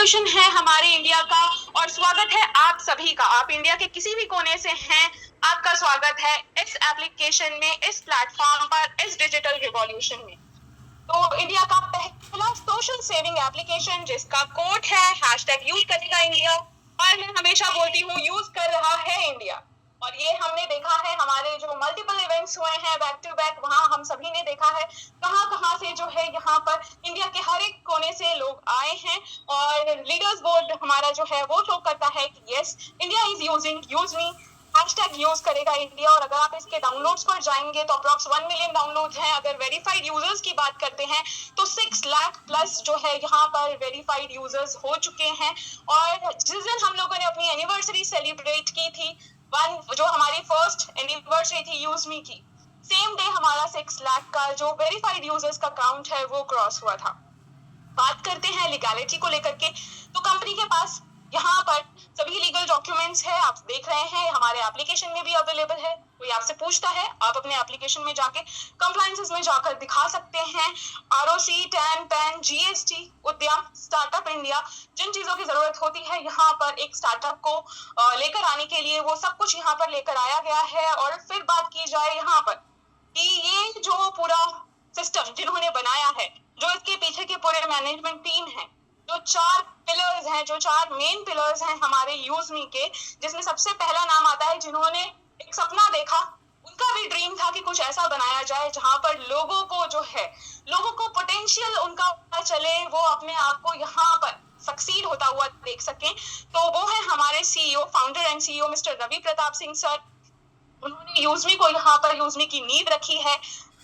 Revolution है हमारे India का और स्वागत है आप सभी का। आप इंडिया के किसी भी कोने से हैं, आपका स्वागत है इस एप्लीकेशन में, इस प्लेटफॉर्म पर, इस डिजिटल रिवॉल्यूशन में। तो इंडिया का पहला सोशल सेविंग एप्लीकेशन जिसका कोड है #यूज करेगा इंडिया, और मैं हमेशा बोलती हूँ यूज कर रहा है इंडिया। और ये हमने देखा है हमारे जो मल्टीपल इवेंट्स हुए हैं बैक टू बैक, वहां हम सभी ने देखा है कहां कहां से जो है यहाँ पर इंडिया के हर एक कोने से लोग आए हैं। और लीडर्स बोर्ड हमारा जो है वो शो करता है कि yes India is use me, #use करेगा इंडिया। और अगर आप इसके डाउनलोड्स पर जाएंगे तो अप्रॉक्स 1 मिलियन डाउनलोड हैं। अगर वेरीफाइड यूजर्स की बात करते हैं तो 6 लाख प्लस जो है यहाँ पर वेरीफाइड यूजर्स हो चुके हैं। और जिस दिन हम लोगों ने अपनी एनिवर्सरी सेलिब्रेट की थी, जो हमारी फर्स्ट एनिवर्सरी थी यूज मी की, सेम डे हमारा 6 लाख का जो वेरीफाइड यूजर्स का काउंट है वो क्रॉस हुआ था। बात करते हैं लीगैलिटी को लेकर के, तो कंपनी के पास यहाँ पर सभी लीगल डॉक्यूमेंट्स है, आप देख रहे हैं हमारे एप्लीकेशन में भी अवेलेबल है। कोई आपसे पूछता है, आप अपने एप्लीकेशन में जाके कंप्लायंसेस में जाकर दिखा सकते हैं। आरओसी, टैन, पैन, जीएसटी, उद्यम, स्टार्टअप इंडिया, जिन चीजों की जरूरत होती है यहाँ पर एक स्टार्टअप को लेकर आने के लिए, वो सब कुछ यहाँ पर लेकर आया गया है। और फिर बात की जाए यहाँ पर कि ये जो पूरा सिस्टम जिन्होंने बनाया है, जो इसके पीछे की पूरे मैनेजमेंट टीम है, जो 4 पिलर्स हैं, जो 4 मेन पिलर्स हैं हमारे यूज मी के, जिसमें सबसे पहला नाम आता है जिन्होंने एक सपना देखा, उनका भी ड्रीम था कि कुछ ऐसा बनाया जाए जहां पर लोगों को जो है, लोगों को पोटेंशियल उनका पता चले, वो अपने आप को यहाँ पर सक्सीड होता हुआ देख सकें। तो वो है हमारे CEO, founder and CEO mister Ravi Pratap Singh sir. उन्होंने यूजमी को यहाँ पर यूजमी की नींव रखी है।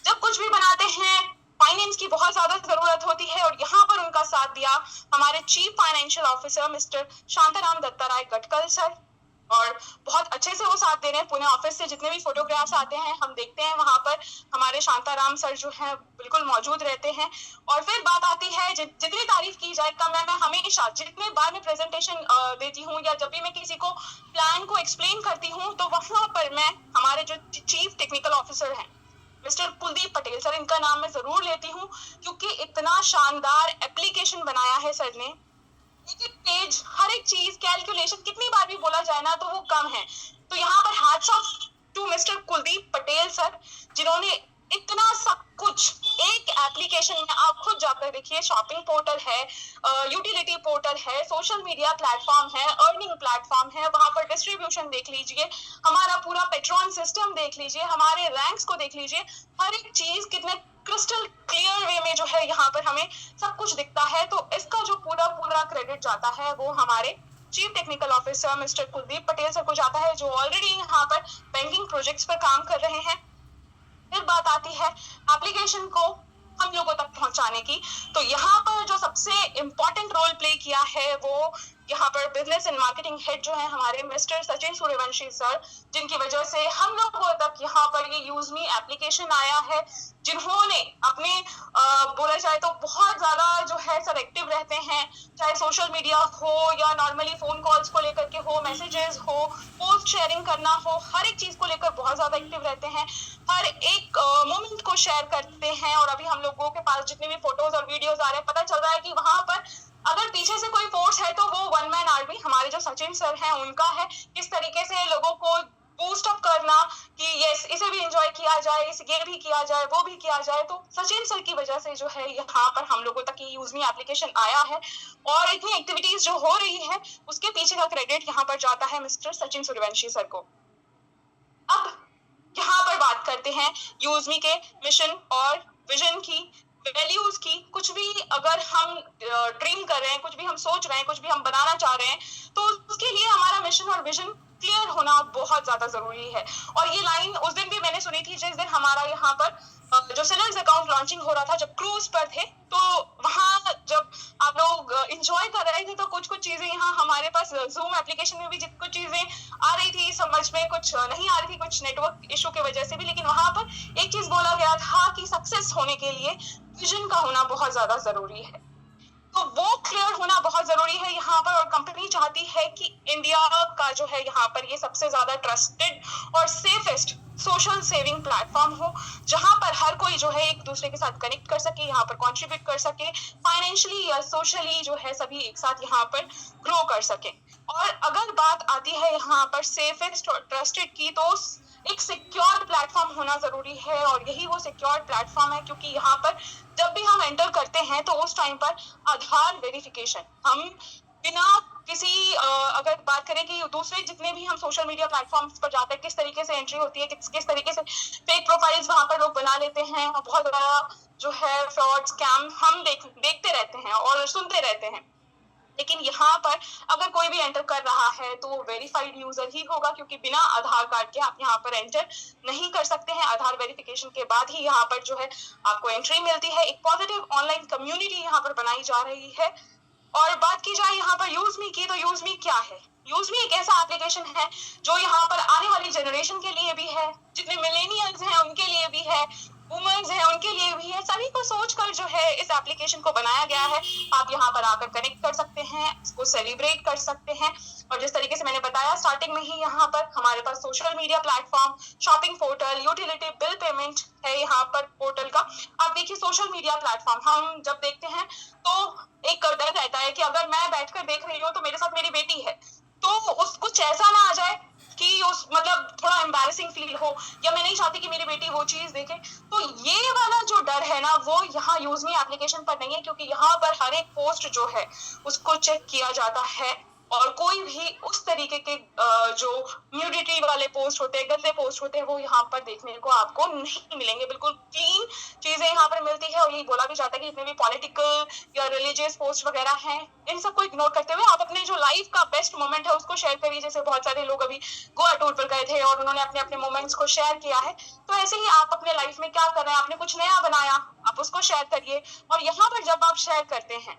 जब कुछ भी बनाते हैं फाइनेंस की बहुत ज्यादा जरूरत होती है, और यहाँ पर उनका साथ दिया हमारे chief financial officer mister Shantaram Dattatray Gatkal sir. और बहुत अच्छे से वो साथ दे रहे हैं। पुणे ऑफिस से जितने भी फोटोग्राफ्स आते हैं हम देखते हैं वहां पर हमारे शांताराम सर जो है बिल्कुल मौजूद रहते हैं। और फिर बात आती है जितनी तारीफ की जाए कम है। मैं हमेशा जितने बार मैं प्रेजेंटेशन देती हूँ या जब भी मैं किसी को प्लान को एक्सप्लेन करती हूँ, तो वहां पर मैं हमारे जो चीफ टेक्निकल ऑफिसर हैं मिस्टर कुलदीप पटेल सर, इनका नाम मैं जरूर लेती हूँ, क्योंकि इतना शानदार एप्लीकेशन बनाया है सर ने। एक एक पेज, हर एक चीज, कैलकुलेशन, कितनी बार भी बोला जाए ना तो वो कम है। तो यहाँ पर hats off to mister Kuldeep Patel sir, जिन्होंने इतना सब कुछ एक एप्लीकेशन में, आप खुद जाकर देखिए, शॉपिंग पोर्टल है, यूटिलिटी पोर्टल है, सोशल मीडिया प्लेटफॉर्म है, अर्निंग प्लेटफॉर्म है, वहां पर डिस्ट्रीब्यूशन देख लीजिए, हमारा पूरा पेट्रॉन सिस्टम देख लीजिए, हमारे रैंक्स को देख लीजिए, हर एक चीज कितने क्रिस्टल क्लियर वे में जो है यहाँ पर हमें सब कुछ दिखता है। तो इसका जो पूरा क्रेडिट जाता है वो हमारे chief technical officer mister Kuldeep Patel sir को जाता है, जो ऑलरेडी यहाँ पर बैंकिंग प्रोजेक्ट्स पर काम कर रहे हैं। फिर बात आती है एप्लीकेशन को हम लोगों तक पहुंचाने की, तो यहाँ पर जो सबसे इम्पोर्टेंट रोल प्ले किया है वो यहाँ पर बिजनेस एंड मार्केटिंग हेड जो है हमारे मिस्टर सचिन सूर्यवंशी सर, जिनकी वजह से हम लोगों तक यहाँ पर ये यूज मी एप्लीकेशन आया है, जिन्होंने अपने बोला जाए तो बहुत ज्यादा जो है सर एक्टिव रहते हैं, चाहे सोशल मीडिया हो या नॉर्मली फोन कॉल्स को लेकर के हो, मैसेजेस हो, पोस्ट शेयरिंग करना हो, हर एक चीज को लेकर बहुत ज्यादा एक्टिव रहते हैं, हर एक मोमेंट को शेयर करते हैं। और अभी हम लोगों के पास जितने भी फोटोज और वीडियोज आ रहे हैं, पता चल रहा है कि वहां पर अगर पीछे से कोई फोर्स है तो वो 1 मैन आर्मी हमारे जो सचिन सर हैं उनका है। किस तरीके से लोगों को बूस्ट अप करना कि यस इसे भी एंजॉय किया जाए, ये भी किया जाए, वो भी किया जाए, तो सचिन सर की वजह से जो है यहाँ पर हम लोगों तक ये यूज मी एप्लीकेशन आया है। और इतनी एक्टिविटीज जो हो रही है उसके पीछे का क्रेडिट यहाँ पर जाता है मिस्टर सचिन सूर्यवंशी सर को। अब यहाँ पर बात करते हैं यूज मी के मिशन और विजन की, वैल्यूज की। कुछ भी अगर हम ड्रीम कर रहे हैं, कुछ भी हम सोच रहे हैं, कुछ भी हम बनाना चाह रहे हैं, तो उसके लिए हमारा मिशन और विजन क्लियर होना बहुत ज्यादा जरूरी है। और ये लाइन उस दिन भी मैंने सुनी थी जिस दिन हमारा यहाँ पर जो सेलर्स अकाउंट लॉन्चिंग हो रहा था, जब क्रूज पर थे, तो वहां जब आप लोग एंजॉय कर रहे थे तो कुछ चीजें यहाँ हमारे पास जूम एप्लीकेशन में भी कुछ चीजें आ रही थी समझ में, कुछ नहीं आ रही थी, कुछ नेटवर्क इशू की वजह से भी। लेकिन वहां पर एक चीज बोला गया था कि सक्सेस होने के लिए विजन का होना बहुत ज्यादा जरूरी है, तो वो क्लियर होना बहुत जरूरी है यहाँ पर। और कंपनी कंपनी चाहती है कि इंडिया का जो है यहाँ पर ये सबसे ज्यादा ट्रस्टेड और सेफेस्ट सोशल सेविंग प्लेटफॉर्म हो, जहां पर हर कोई जो है एक दूसरे के साथ कनेक्ट कर सके, यहाँ पर कंट्रीब्यूट कर सके, फाइनेंशियली या सोशली जो है सभी एक साथ यहाँ पर ग्रो कर सके। और अगर बात आती है यहाँ पर सेफेस्ट और ट्रस्टेड की, तो एक सिक्योर प्लेटफॉर्म होना जरूरी है, और यही वो सिक्योर प्लेटफॉर्म है, क्योंकि यहाँ पर जब भी हम एंटर करते हैं तो उस टाइम पर आधार वेरिफिकेशन हम बिना किसी अगर बात करें कि दूसरे जितने भी हम सोशल मीडिया प्लेटफॉर्म्स पर जाते हैं किस तरीके से एंट्री होती है, किस तरीके से फेक प्रोफाइल्स वहां पर लोग बना लेते हैं, और बहुत बड़ा जो है फ्रॉड स्कैम हम देखते रहते हैं और सुनते रहते हैं। लेकिन यहाँ पर अगर कोई भी एंटर कर रहा है तो वो वेरीफाइड यूजर ही होगा, क्योंकि बिना आधार कार्ड के आप यहाँ पर एंटर नहीं कर सकते हैं। आधार वेरिफिकेशन के बाद ही यहाँ पर जो है आपको एंट्री मिलती है। एक पॉजिटिव ऑनलाइन कम्युनिटी यहाँ पर बनाई जा रही है। और बात की जाए यहाँ पर यूजमी की, तो यूजमी क्या है? यूजमी एक ऐसा एप्लीकेशन है जो यहाँ पर आने वाली जनरेशन के लिए भी है, जितने मिलेनियल्स हैं उनके लिए भी है, वुमेन्स हैं उनके लिए भी है, सभी को सोचकर जो है इस एप्लीकेशन को बनाया गया है। आप यहाँ पर आकर कनेक्ट कर सकते हैं, इसको सेलिब्रेट कर सकते हैं। और जिस तरीके से मैंने बताया स्टार्टिंग में ही, यहाँ पर हमारे पास social media platform, shopping portal, utility bill payment है यहाँ पर पोर्टल का। आप देखिए सोशल मीडिया प्लेटफॉर्म हम जब देखते हैं तो एक डर रहता है कि अगर मैं बैठकर देख रही हूँ तो मेरे साथ मेरी बेटी है, तो उस कुछ ऐसा ना आ जाए कि उस मतलब थोड़ा एम्बैरेसिंग फील हो, या मैं नहीं चाहती कि मेरी बेटी वो चीज देखे। तो ये वाला जो डर है ना, वो यहाँ यूजमी एप्लीकेशन पर नहीं है, क्योंकि यहाँ पर हर एक पोस्ट जो है उसको चेक किया जाता है, और कोई भी उस तरीके के जो न्यूडिटी वाले पोस्ट होते हैं, गंदे पोस्ट होते हैं, वो यहाँ पर देखने को आपको नहीं मिलेंगे। बिल्कुल क्लीन चीजें यहाँ पर मिलती है। और ये बोला भी जाता है कि जितने भी पॉलिटिकल या रिलीजियस पोस्ट वगैरह हैं, इन सबको इग्नोर करते हुए आप अपने जो लाइफ का बेस्ट मोमेंट है उसको शेयर करिए। जैसे बहुत सारे लोग अभी गोवा टूर पर गए थे और उन्होंने अपने अपने मोमेंट्स को शेयर किया है, तो ऐसे ही आप अपने लाइफ में क्या कर रहे हैं, आपने कुछ नया बनाया, आप उसको शेयर करिए। और यहाँ पर जब आप शेयर करते हैं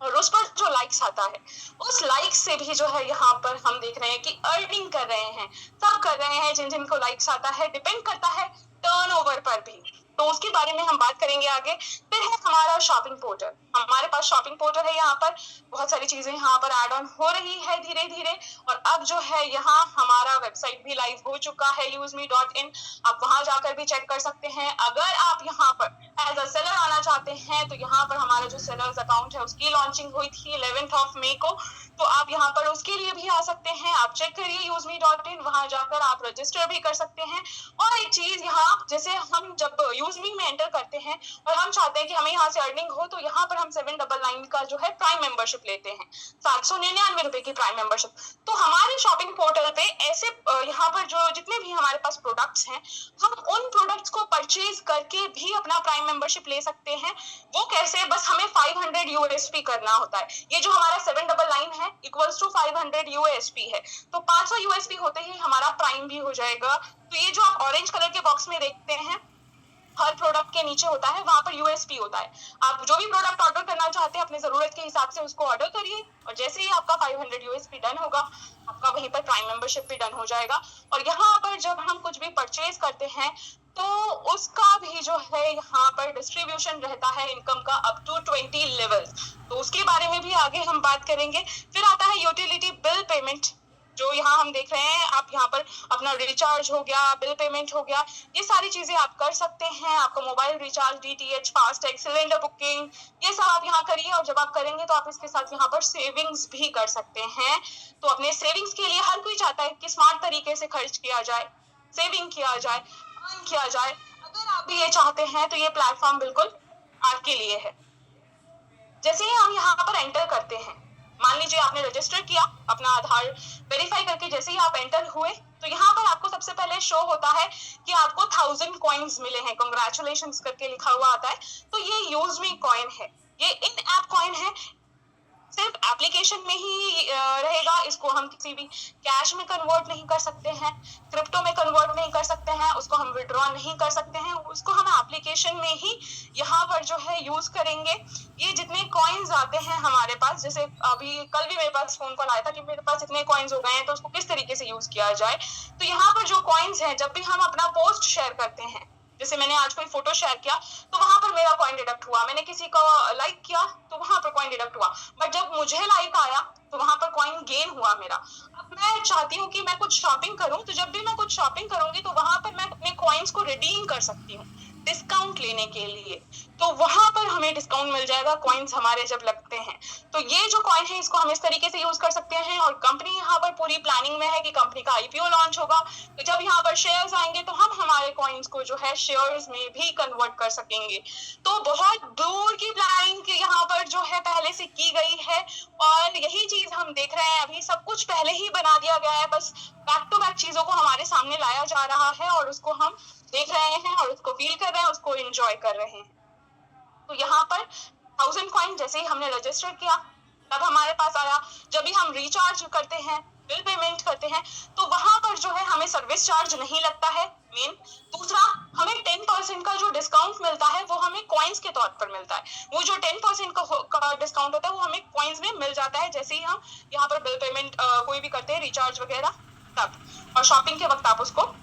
और उस पर जो लाइक्स आता है, उस लाइक्स से भी जो है यहाँ पर हम देख रहे हैं कि अर्निंग कर रहे हैं, सब कर रहे हैं जिन को लाइक्स आता है। डिपेंड करता है टर्नओवर पर भी, तो उसके बारे में हम बात करेंगे आगे। फिर है हमारा शॉपिंग पोर्टल। हमारे पास शॉपिंग पोर्टल है, यहाँ पर बहुत सारी चीजें यहाँ पर एड ऑन हो रही है धीरे धीरे। और अब जो है यहाँ हमारा वेबसाइट भी लाइव हो चुका है usme.in, आप वहां जाकर भी चेक कर सकते हैं। अगर आप यहाँ पर एज अ सेलर आना चाहते हैं तो यहाँ पर हमारा जो सेलर्स अकाउंट है उसकी लॉन्चिंग हुई थी 11 मई को, तो आप यहाँ पर उसके लिए भी आ सकते हैं। आप चेक करिए usme.in, वहां जाकर आप रजिस्टर भी कर सकते हैं। और एक चीज यहाँ, जैसे हम जब यूजमी में एंटर करते हैं और हम चाहते हैं कि हमें यहाँ से अर्निंग हो, तो यहाँ पर हम 799 का जो है प्राइम मेंबरशिप लेते हैं, 799 रुपए की प्राइम मेंबरशिप। तो हमारे शॉपिंग पोर्टल पे ऐसे यहाँ पर जो जितने भी हमारे पास प्रोडक्ट्स हैं, हम उन प्रोडक्ट्स को परचेज करके भी अपना प्राइम मेंबरशिप ले सकते हैं। वो कैसे? बस हमें 500 यूएसपी करना होता है। ये जो हमारा 799 है इक्वल्स टू 500 यूएसपी है, तो 500 यूएसपी होते ही हमारा प्राइम भी हो जाएगा। तो ये जो आप ऑरेंज कलर के बॉक्स में देखते हैं, हर प्रोडक्ट के नीचे होता है, वहां पर यूएसपी होता है। आप जो भी प्रोडक्ट ऑर्डर करना चाहते हैं अपने जरूरत के हिसाब से उसको ऑर्डर करिए, और जैसे ही आपका 500 यूएसपी डन होगा, आपका वहीं पर प्राइम मेंबरशिप भी डन हो जाएगा। और यहाँ पर जब हम कुछ भी परचेज करते हैं तो उसका भी जो है यहाँ पर डिस्ट्रीब्यूशन रहता है इनकम का अप टू 20 लेवल, तो उसके बारे में भी आगे हम बात करेंगे। फिर आता है यूटिलिटी बिल पेमेंट, जो यहाँ हम देख रहे हैं। आप यहाँ पर अपना रिचार्ज हो गया, बिल पेमेंट हो गया, ये सारी चीजें आप कर सकते हैं। आपका mobile recharge, DTH, FASTag, cylinder booking, ये सब आप यहाँ करिए। और जब आप करेंगे तो आप इसके साथ यहाँ पर सेविंग्स भी कर सकते हैं। तो अपने सेविंग्स के लिए हर कोई चाहता है कि स्मार्ट तरीके से खर्च किया जाए, सेविंग किया जाए, अर्न किया जाए। अगर आप भी ये चाहते हैं तो ये प्लेटफॉर्म बिल्कुल आपके लिए है। जैसे ही हम यहाँ पर एंटर करते हैं, मान लीजिए आपने रजिस्टर किया अपना आधार वेरीफाई करके, जैसे ही आप एंटर हुए तो यहाँ पर आपको सबसे पहले शो होता है कि आपको 1000 कॉइन्स मिले हैं, कंग्रेचुलेशंस करके लिखा हुआ आता है। तो ये यूजमी कॉइन है, ये इन ऐप कॉइन है, सिर्फ एप्लीकेशन में ही रहेगा। इसको हम किसी भी कैश में कन्वर्ट नहीं कर सकते हैं, क्रिप्टो में कन्वर्ट नहीं कर सकते हैं, उसको हम विड्रॉ नहीं कर सकते हैं, उसको हम एप्लीकेशन में ही यहाँ पर जो है यूज करेंगे। ये जितने कॉइन्स आते हैं हमारे पास, जैसे अभी कल भी मेरे पास फोन कॉल आया था कि मेरे पास इतने कॉइन्स हो गए हैं, तो उसको किस तरीके से यूज किया जाए। तो यहाँ पर जो कॉइन्स हैं, जब भी हम अपना पोस्ट शेयर करते हैं, जैसे मैंने आज कोई फोटो शेयर किया तो वहां पर मेरा कॉइन डिडक्ट हुआ, मैंने किसी को लाइक किया तो वहां पर कॉइन डिडक्ट हुआ, बट जब मुझे लाइक आया तो वहां पर गेन हुआ मेरा। अब मैं चाहती हूँ कि मैं कुछ शॉपिंग करूँ, तो जब भी मैं कुछ शॉपिंग करूंगी तो वहां पर मैं अपने कॉइन्स को रिडीम कर सकती हूँ डिस्काउंट लेने के लिए। तो वहां पर हमें डिस्काउंट मिल जाएगा कॉइन्स हमारे जब लगते हैं। तो ये जो कॉइन है इसको हम इस तरीके से यूज कर सकते हैं। और कंपनी यहाँ पर पूरी प्लानिंग में है कि कंपनी का आईपीओ लॉन्च होगा, तो जब यहाँ पर शेयर्स आएंगे तो हम हमारे कॉइन्स को जो है शेयर्स में भी कन्वर्ट कर सकेंगे। तो बहुत दूर की प्लानिंग यहाँ पर जो है पहले से की गई है, और यही चीज हम देख रहे हैं। अभी सब कुछ पहले ही बना दिया गया है, बस बैक टू बैक चीजों को हमारे सामने लाया जा रहा है और उसको हम देख रहे हैं और उसको फील कर रहे हैं, उसको एंजॉय कर रहे हैं। तो यहाँ पर 1000 कॉइन जैसे ही हमने रजिस्टर किया तब हमारे पास आया। जब भी हम रिचार्ज करते हैं, बिल पेमेंट करते हैं, तो वहां पर जो है हमें सर्विस चार्ज नहीं लगता है मेन। दूसरा, हमें 10% का जो डिस्काउंट मिलता है वो हमें कॉइन्स के तौर पर मिलता है। वो जो 10% का डिस्काउंट होता है वो हमें कॉइन्स में मिल जाता है जैसे ही हम यहाँ पर बिल पेमेंट कोई भी करते हैं, रिचार्ज वगैरह तब। और शॉपिंग के वक्त आप उसको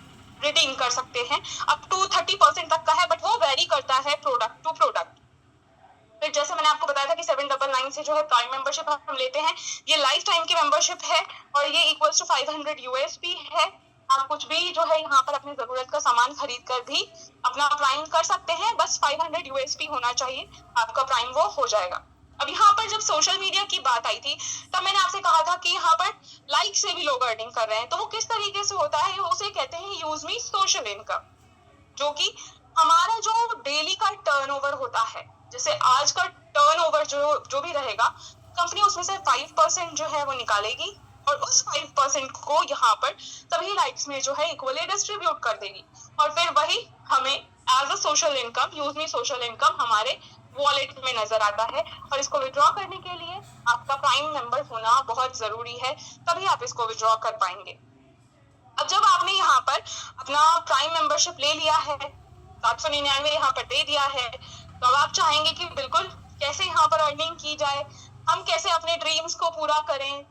रिडीम कर सकते हैं। अप टू 30% तक का है, बट वो वेरी करता है प्रोडक्ट टू प्रोडक्ट। फिर जैसे मैंने आपको बताया था कि 799 से जो है प्राइम मेंबरशिप हम लेते हैं, ये लाइफ टाइम की मेंबरशिप है और ये इक्वल्स टू 500 यूएसपी है। आप कुछ भी जो है यहाँ पर अपनी जरूरत का सामान खरीद कर भी अपना प्राइम कर सकते हैं, बस 500 यूएसपी होना चाहिए, आपका प्राइम वो हो जाएगा। अब यहाँ पर जब सोशल मीडिया की बात आई थी तब मैंने आपसे कहा था कि यहाँ पर लाइक से भी लोग अर्निंग कर रहे हैं। तो वो किस तरीके से होता है, उसे कहते हैं यूज मी सोशल इनकम, जो कि हमारा जो डेली का टर्नओवर होता है, जैसे आज का टर्नओवर जो भी रहेगा, कंपनी उसमें से 5% जो है वो निकालेगी और उस 5% को यहाँ पर सभी लाइक्स में जो है इक्वली डिस्ट्रीब्यूट कर देगी। और फिर वही हमें as a social income, use me social income हमारे वॉलेट में नजर आता है। और इसको विड्रॉ करने के लिए आपका प्राइम मेंबर होना बहुत जरूरी है, तभी आप इसको विड्रॉ कर पाएंगे। अब जब आपने यहाँ पर अपना प्राइम मेंबरशिप ले लिया है, 799 यहाँ पर दे दिया है, तो अब आप चाहेंगे कि बिल्कुल कैसे यहाँ पर अर्निंग की जाए, हम कैसे अपने ड्रीम्स को पूरा करें।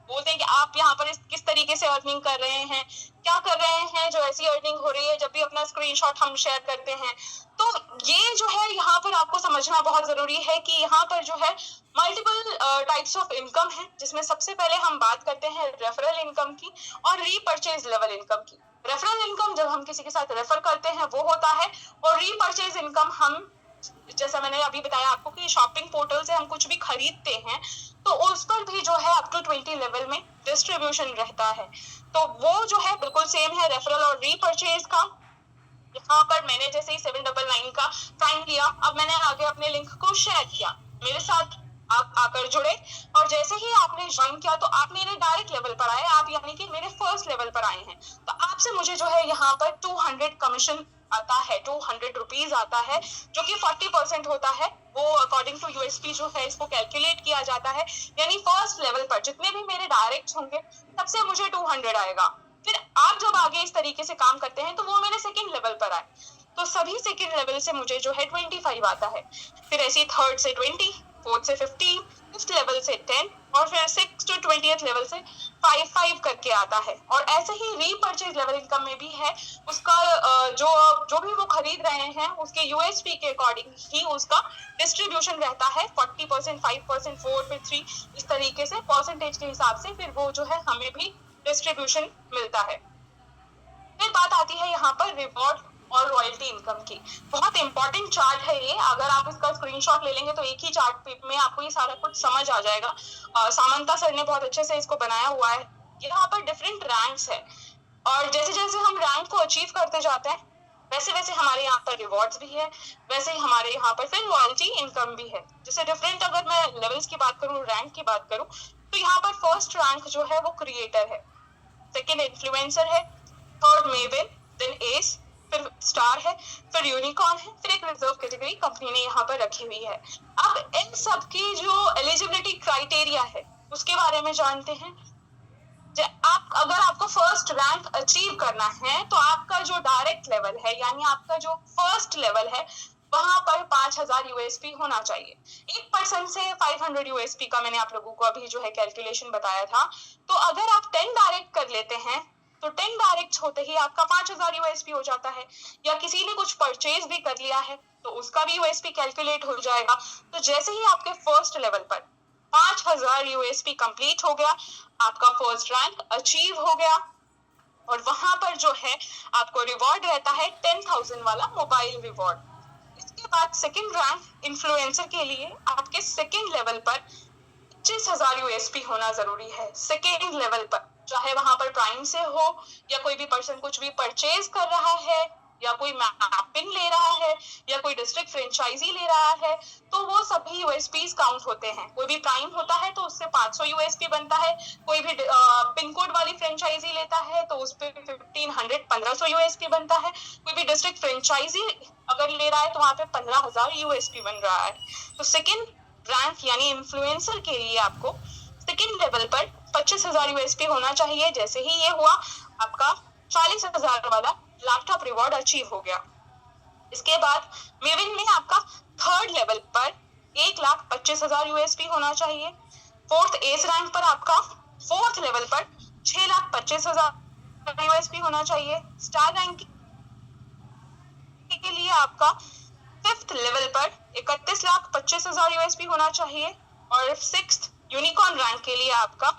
बोलते हैं कि आप यहाँ पर किस तरीके से अर्निंग कर रहे हैं, क्या कर रहे हैं जो ऐसी अर्निंग हो रही है, जब भी अपना स्क्रीनशॉट हम शेयर करते हैं। तो ये जो है यहाँ पर आपको समझना बहुत जरूरी है कि यहाँ पर जो है मल्टीपल टाइप्स ऑफ इनकम है, जिसमें सबसे पहले हम बात करते हैं रेफरल इनकम की और रीपर्चेज लेवल इनकम की। रेफरल इनकम जब हम किसी के साथ रेफर करते हैं वो होता है, और रीपर्चेज इनकम हम, जैसा मैंने अभी बताया आपको कि शॉपिंग पोर्टल से हम कुछ भी खरीदते हैं तो उस पर भी जो है अप टू 20 लेवल में डिस्ट्रीब्यूशन रहता है। तो वो जो है बिल्कुल सेम है रेफरल और रीपर्चेज का। यहाँ पर मैंने जैसे ही 799 का प्राइम लिया, अब मैंने आगे अपने लिंक को शेयर किया, मेरे साथ आप आकर जुड़े, और जैसे ही आपने ज्वाइन किया तो आप मेरे डायरेक्ट लेवल पर आए, आप यानी कि मेरे फर्स्ट लेवल पर आए हैं। तो आपसे मुझे जो है यहाँ पर 200 कमीशन आता है, 200 रुपीज आता है, जो कि 40% होता है। वो अकॉर्डिंग टू यूएसपी जो है इसको कैलकुलेट किया जाता है, यानी फर्स्ट लेवल पर जितने भी मेरे डायरेक्ट होंगे सबसे मुझे 200 आएगा। फिर आप जब आगे इस तरीके से काम करते हैं तो वो मेरे सेकंड लेवल पर आए, तो सभी सेकंड लेवल से मुझे जो है 25 आता है। फिर ऐसे थर्ड से 20, फोर्थ से 15, फिफ्थ लेवल से 10, और फिर 6 to 20th लेवल से 5 करके आता है। और ऐसे ही रीपर्चेज लेवल इनकम में भी है, उसका जो भी वो खरीद रहे हैं उसके यूएसपी के अकॉर्डिंग ही उसका डिस्ट्रीब्यूशन रहता है, 40%, 5%, 4, फिर 3, इस तरीके से परसेंटेज के हिसाब से फिर वो जो है हमें भी डिस्ट्रीब्यूशन मिलता है। फिर बात आती है यहाँ पर रिवॉर्ड और रॉयल्टी इनकम की। बहुत इंपॉर्टेंट चार्ट है ये, अगर आप इसका स्क्रीनशॉट ले लेंगे तो एक ही चार्ट में आपको ये सारा कुछ समझ आ जाएगा। सामंता सर ने बहुत अच्छे से इसको बनाया हुआ है। यहाँ पर डिफरेंट रैंक्स है, और जैसे जैसे हम रैंक को अचीव करते जाते हैं वैसे वैसे हमारे यहाँ पर रिवॉर्ड्स भी है, वैसे ही हमारे यहाँ पर फिर रॉयल्टी इनकम भी है। जैसे डिफरेंट अगर मैं लेवल्स की बात करूँ, रैंक की बात करूँ, तो यहाँ पर फर्स्ट रैंक जो है वो क्रिएटर है, सेकेंड इन्फ्लुएंसर है, थर्ड मेविन, देन एस, फिर स्टार है, फिर यूनिकॉर्न है, फिर एक रिजर्व कैटेगरी कंपनी ने यहाँ पर रखी हुई है। अब इन सब की जो एलिजिबिलिटी क्राइटेरिया है उसके बारे में जानते हैं। आप अगर आपको फर्स्ट रैंक अचीव करना है तो आपका जो डायरेक्ट लेवल है, यानी आपका जो फर्स्ट लेवल है, वहां पर 5000 यूएसपी होना चाहिए। 1% से 500 यूएसपी का मैंने आप लोगों को अभी जो है कैलकुलेशन बताया था। तो अगर आप 10 डायरेक्ट कर लेते हैं तो 10 डायरेक्ट होते ही आपका 5000 यूएसपी हो जाता है, या किसी ने कुछ परचेज भी कर लिया है तो उसका भी यूएसपी कैलकुलेट हो जाएगा। तो जैसे ही आपके फर्स्ट लेवल पर 5000 6000 यूएसपी कंप्लीट हो गया, आपका फर्स्ट रैंक अचीव हो गया और वहां पर जो है आपको रिवॉर्ड रहता है 10,000 वाला मोबाइल रिवॉर्ड। इसके बाद सेकंड रैंक इन्फ्लुएंसर के लिए आपके सेकंड लेवल पर 25,000 यूएसपी होना जरूरी है। सेकेंड लेवल पर चाहे वहां पर प्राइम से हो या कोई भी पर्सन कुछ भी परचेज कर रहा है या कोई मैपिंग ले रहा है या कोई डिस्ट्रिक्ट फ्रेंचाइजी ले रहा है, तो वो सभी यूएसपीज काउंट होते हैं। कोई भी प्राइम होता है तो उससे 500 यूएसपी बनता है, कोई भी पिन कोड वाली फ्रेंचाइजी लेता है तो उस पर 1500 यूएसपी बनता है, कोई भी डिस्ट्रिक्ट फ्रेंचाइजी अगर ले रहा है तो वहां पे 15,000 यूएसपी बन रहा है। तो सेकेंड रैंक यानी इन्फ्लुएंसर के लिए आपको सेकेंड लेवल पर 25,000 यूएसपी होना चाहिए। जैसे ही ये हुआ आपका 40,000 वाला लैपटॉप रिवॉर्ड अचीव हो गया। इसके बाद मेविन में आपका थर्ड लेवल पर 1,25,000 यूएसपी होना चाहिए। फोर्थ एस रैंक पर आपका फोर्थ लेवल पर 6,25,000 यूएसपी होना चाहिए। स्टार रैंक के लिए आपका फिफ्थ लेवल पर 31,25,000 यूएसपी होना चाहिए और सिक्स्थ यूनिकॉर्न रैंक के लिए आपका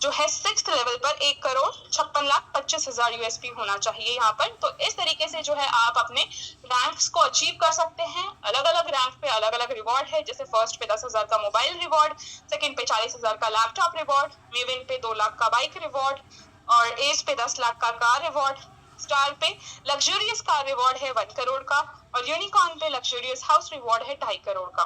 जो है सिक्स्थ लेवल पर 1,56,25,000 यूएसपी होना चाहिए यहाँ पर। तो इस तरीके से जो है आप अपने रैंक्स को अचीव कर सकते हैं। अलग अलग रैंक पे अलग अलग रिवॉर्ड है, जैसे फर्स्ट पे 10,000 का मोबाइल रिवॉर्ड, सेकंड पे 40,000 का लैपटॉप रिवॉर्ड, मेविन पे 2 लाख का बाइक रिवॉर्ड और एस पे 10 लाख का कार रिवॉर्ड, स्टार पे लग्जरियस कार रिवॉर्ड है 1 करोड़ का और यूनिकॉर्न पे लग्जरियस हाउस रिवॉर्ड है 2.5 करोड़ का।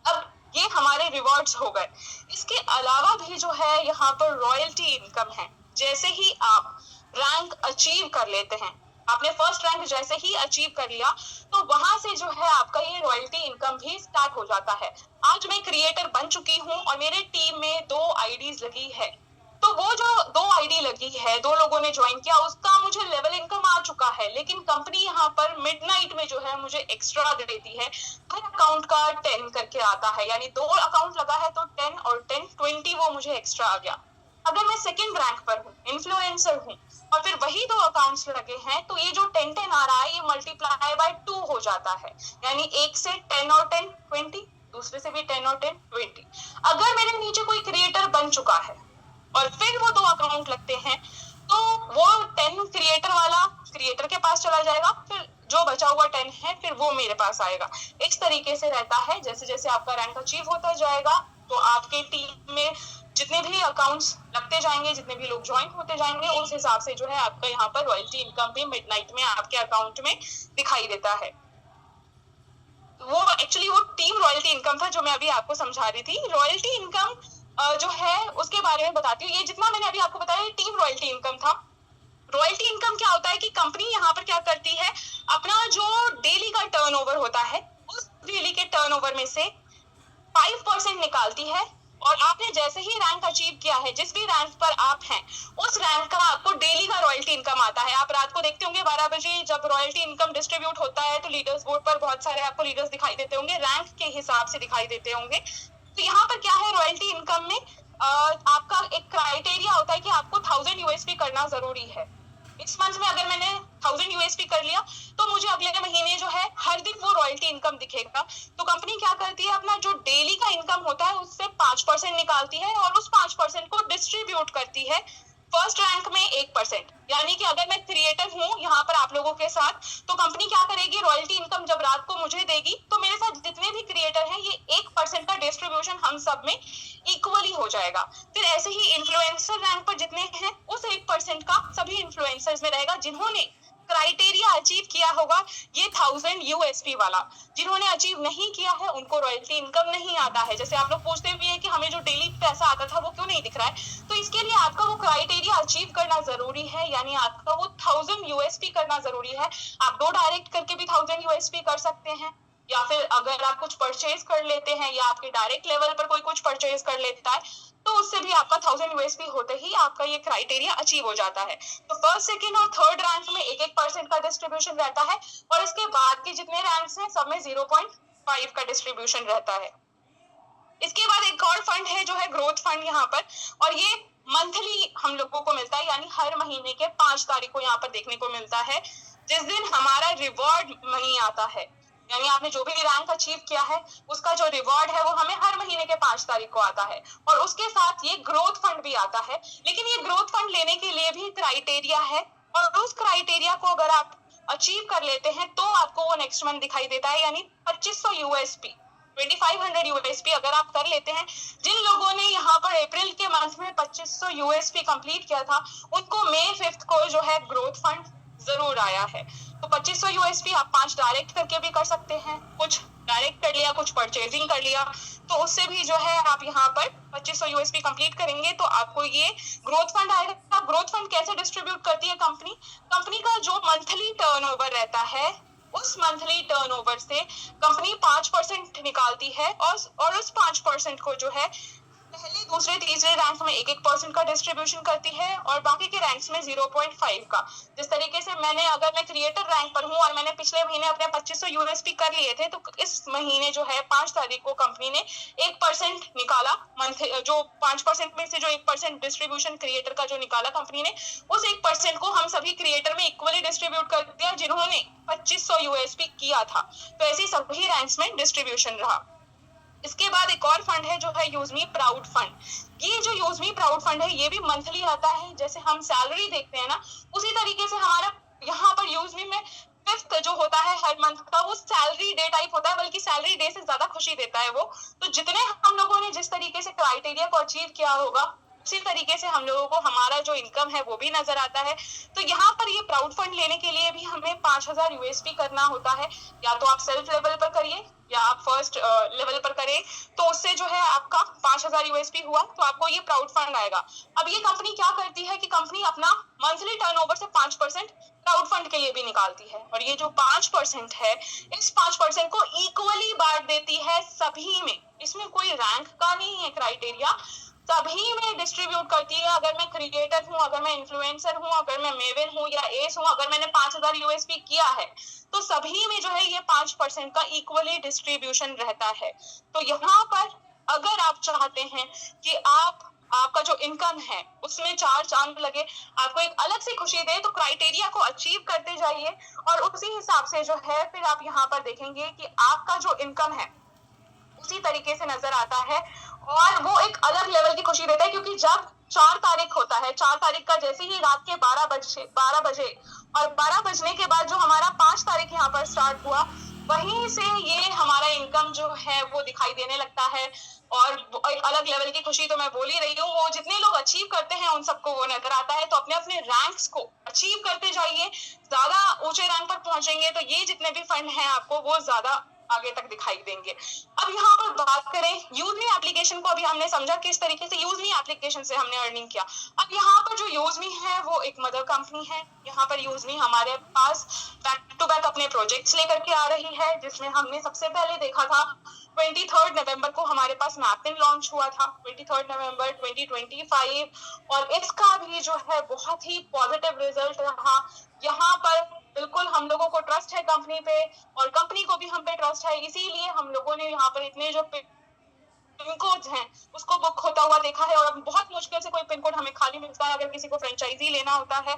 अब ये हमारे रिवॉर्ड्स हो गए। इसके अलावा भी जो है यहाँ पर रॉयल्टी इनकम है। जैसे ही आप रैंक अचीव कर लेते हैं, आपने फर्स्ट रैंक जैसे ही अचीव कर लिया तो वहां से जो है आपका ये रॉयल्टी इनकम भी स्टार्ट हो जाता है। आज मैं क्रिएटर बन चुकी हूँ और मेरे टीम में 2 आईडीज लगी है, तो वो जो 2 आईडी लगी है, 2 लोगों ने ज्वाइन किया, उसका मुझे लेवल इनकम आ चुका है। लेकिन कंपनी यहाँ पर मिडनाइट में जो है मुझे एक्स्ट्रा दे देती है, हर अकाउंट का 10 करके आता है, यानी 2 अकाउंट लगा है तो 10 और 10 20 वो मुझे एक्स्ट्रा आ गया। अगर मैं सेकंड रैंक पर हूँ, इन्फ्लुएंसर हूँ और फिर वही 2 अकाउंट्स लगे हैं, तो ये जो 10 आ रहा है ये मल्टीप्लाई बाय 2 हो जाता है, यानी एक से 10 और 10 20, दूसरे से भी 10 और 10 20। अगर मेरे नीचे कोई क्रिएटर बन चुका है और फिर वो 2 अकाउंट लगते हैं तो वो 10 क्रिएटर वाला क्रिएटर के पास चला जाएगा, फिर जो बचा हुआ 10 है फिर वो मेरे पास आएगा। इस तरीके से रहता है। जैसे जैसे आपका रैंक अचीव होता जाएगा तो आपके टीम में जितने भी अकाउंट्स लगते जाएंगे, जितने भी लोग ज्वाइन होते जाएंगे, उस हिसाब से जो है आपका यहाँ पर रॉयल्टी इनकम भी मिडनाइट में आपके अकाउंट में दिखाई देता है। वो एक्चुअली वो टीम रॉयल्टी इनकम था जो मैं अभी आपको समझा रही थी। रॉयल्टी इनकम जो है उसके बारे में बताती हूँ। ये जितना मैंने अभी आपको बताया टीम रॉयल्टी इनकम था। रॉयल्टी इनकम क्या होता है कि कंपनी यहाँ पर क्या करती है, अपना जो डेली का टर्नओवर होता है उस डेली के टर्नओवर में से 5% निकालती है और आपने जैसे ही रैंक अचीव किया है, जिस भी रैंक पर आप हैं, उस रैंक का आपको डेली का रॉयल्टी इनकम आता है। आप रात को देखते होंगे 12 बजे जब रॉयल्टी इनकम डिस्ट्रीब्यूट होता है तो लीडर्स बोर्ड पर बहुत सारे आपको लीडर्स दिखाई देते होंगे, रैंक के हिसाब से दिखाई देते होंगे। तो यहाँ पर क्या है, रॉयल्टी इनकम में आपका एक क्राइटेरिया होता है कि आपको 1000 यूएसपी करना जरूरी है। इस मंथ में अगर मैंने 1000 यूएसपी कर लिया तो मुझे अगले महीने जो है हर दिन वो रॉयल्टी इनकम दिखेगा। तो कंपनी क्या करती है, अपना जो डेली का इनकम होता है उससे 5% निकालती है और उस 5% को डिस्ट्रीब्यूट करती है फर्स्ट रैंक में 1%। यानी कि अगर मैं क्रिएटर हूँ यहाँ पर आप लोगों के साथ, तो कंपनी क्या करेगी, रॉयल्टी इनकम जब रात को मुझे देगी तो मेरे साथ जितने भी क्रिएटर हैं ये 1% का डिस्ट्रीब्यूशन हम सब में इक्वली हो जाएगा। फिर ऐसे ही इन्फ्लुएंसर रैंक पर जितने हैं उस 1% का सभी इन्फ्लुएंसर्स में रहेगा। जिन्होंने क्राइटेरिया अचीव किया होगा ये 1000 यूएसपी वाला, जिन्होंने अचीव नहीं किया है उनको रॉयल्टी इनकम नहीं आता है। जैसे आप लोग पूछते भी है कि हमें जो डेली पैसा आता था वो क्यों नहीं दिख रहा है, तो इसके लिए आपका वो क्राइटेरिया अचीव करना जरूरी है, यानी आपका वो 1000 यूएसपी करना जरूरी है। आप 2 डायरेक्ट करके भी 1000 यूएसपी कर सकते हैं, या फिर अगर आप कुछ परचेज कर लेते हैं या आपके डायरेक्ट लेवल पर कोई कुछ परचेज कर लेता है तो उससे भी आपका 1000 यूएसपी होते ही आपका ये क्राइटेरिया अचीव हो जाता है। तो फर्स्ट, सेकंड और थर्ड रैंक में 1-1% का डिस्ट्रीब्यूशन रहता है और इसके बाद के जितने रैंक्स हैं सब में 0.5 का डिस्ट्रीब्यूशन रहता है। इसके बाद एक और फंड है जो है ग्रोथ फंड यहाँ पर, और ये मंथली हम लोगों को मिलता है, यानी हर महीने के 5 तारीख को यहाँ पर देखने को मिलता है, जिस दिन हमारा रिवॉर्ड मनी आता है। यानी आपने जो भी रैंक अचीव किया है उसका जो रिवॉर्ड है वो हमें हर महीने के 5 तारीख को आता है, और उसके साथ ये ग्रोथ फंड भी आता है। लेकिन ये ग्रोथ फंड लेने के लिए भी क्राइटेरिया है, और उस क्राइटेरिया को अगर आप अचीव कर लेते हैं तो आपको वो नेक्स्ट मंथ दिखाई देता है, यानी 2500 यूएसपी, 2500 यूएसपी अगर आप कर लेते हैं। जिन लोगों ने यहाँ पर अप्रैल के मंथ में 2500 यूएसपी कंप्लीट किया था उनको मई 5 को जो है ग्रोथ फंड जरूर आया है। तो 2500 यूएसपी आप 5 डायरेक्ट करके भी कर सकते हैं, कुछ डायरेक्ट कर लिया, कुछ परचेजिंग कर लिया, तो उससे भी जो है आप यहाँ पर 2500 यूएसपी कंप्लीट करेंगे तो आपको ये ग्रोथ फंड आएगा। ग्रोथ फंड कैसे डिस्ट्रीब्यूट करती है कंपनी? कंपनी का जो मंथली टर्नओवर रहता है उस मंथली टर्नओवर से कंपनी 5% निकालती है, और उस 5% को जो है पहले दूसरे तीसरे रैंक में 1% का डिस्ट्रीब्यूशन करती है और बाकी के रैंक्स में 0.5 का। जिस तरीके से अगर मैं क्रिएटर रैंक पर हूँ और मैंने पिछले महीने अपने 2500 यूएसपी कर लिए थे, तो इस महीने जो है 5 तारीख को कंपनी ने 1% निकाला, मंथ जो 5% में से जो 1% डिस्ट्रीब्यूशन क्रिएटर का जो निकाला कंपनी ने, उस 1% को हम सभी क्रिएटर में इक्वली डिस्ट्रीब्यूट कर दिया जिन्होंने 2500 यूएसपी किया था। तो ऐसे सभी रैंक्स में डिस्ट्रीब्यूशन रहा। इसके बाद एक और फंड है जो है यूज मी प्राउड फंड। ये जो यूज मी प्राउड फंड है ये भी मंथली आता है, जैसे हम सैलरी देखते हैं ना उसी तरीके से हमारा यहाँ पर यूज मी में 5th जो होता है हर मंथ का वो सैलरी डे टाइप होता है, बल्कि सैलरी डे से ज्यादा खुशी देता है वो। तो जितने हम लोगों ने जिस तरीके से क्राइटेरिया को अचीव किया होगा उसी तरीके से हम लोगों को हमारा जो इनकम है वो भी नजर आता है। तो यहाँ पर ये प्राउड फंड लेने के लिए भी हमें 5000 यूएसपी करना होता है, या तो आप सेल्फ लेवल पर करिए या आप फर्स्ट लेवल पर करें, तो उससे जो है आपका 5000 यूएसपी हुआ तो आपको ये प्राउड फंड आएगा। अब ये कंपनी क्या करती है कि कंपनी अपना मंथली टर्नओवर से 5% प्राउड फंड के लिए भी निकालती है, और ये जो 5% है इस 5% को इक्वली बांट देती है सभी में। इसमें कोई रैंक का नहीं है क्राइटेरिया, सभी में डिस्ट्रीब्यूट करती है। अगर मैं क्रिएटर हूँ, अगर मैं इन्फ्लुएंसर हूँ, अगर मैं मेवन हूँ या एस हूँ, अगर मैंने 5000 यूएसपी किया है तो सभी में जो है ये 5% का इक्वली डिस्ट्रीब्यूशन रहता है। तो यहाँ पर अगर आप चाहते हैं कि आपका जो इनकम है उसमें 4 चांद लगे, आपको एक अलग से खुशी दे, तो क्राइटेरिया को अचीव करते जाइए और उसी हिसाब से जो है फिर आप यहाँ पर देखेंगे कि आपका जो इनकम है उसी तरीके से नजर आता है और वो एक अलग लेवल की खुशी देता है। क्योंकि जब 4 तारीख होता है, 4 तारीख का जैसे ही रात के 12 बजे और 12 बजने के बाद जो हमारा 5 तारीख यहाँ पर स्टार्ट हुआ, वहीं से ये हमारा इनकम जो है वो दिखाई देने लगता है और एक अलग लेवल की खुशी तो मैं बोल ही रही हूँ, वो जितने लोग अचीव करते हैं उन सबको वो नजर आता है। तो अपने अपने रैंक्स को अचीव करते जाइए, ज्यादा ऊंचे रैंक पर पहुंचेंगे तो ये जितने भी फंड हैं आपको वो ज्यादा आगे तक दिखाई देंगे। अब यहाँ पर बात करें यूजमी एप्लीकेशन को, अभी हमने समझा किस तरीके से यूजमी एप्लीकेशन से हमने अर्निंग किया। अब यहाँ पर जो यूजमी है वो एक मदर कंपनी है। यहाँ पर यूजमी हमारे पास बैक टू बैक अपने प्रोजेक्ट्स लेकर के आ रही है, जिसमें हमने सबसे पहले देखा था 23 नवंबर को हमारे पास मैपिन लॉन्च हुआ था, 23 नवंबर 2025, और इसका भी जो है बहुत ही पॉजिटिव रिजल्ट रहा। यहाँ पर बिल्कुल हम लोगों को ट्रस्ट है कंपनी पे और कंपनी को भी हम पे ट्रस्ट है, इसीलिए हम लोगों ने यहाँ पर इतने जो पिन कोड हैं उसको बुक होता हुआ देखा है। और बहुत मुश्किल से कोई पिन कोड हमें खाली मिलता है अगर किसी को फ्रेंचाइजी लेना होता है।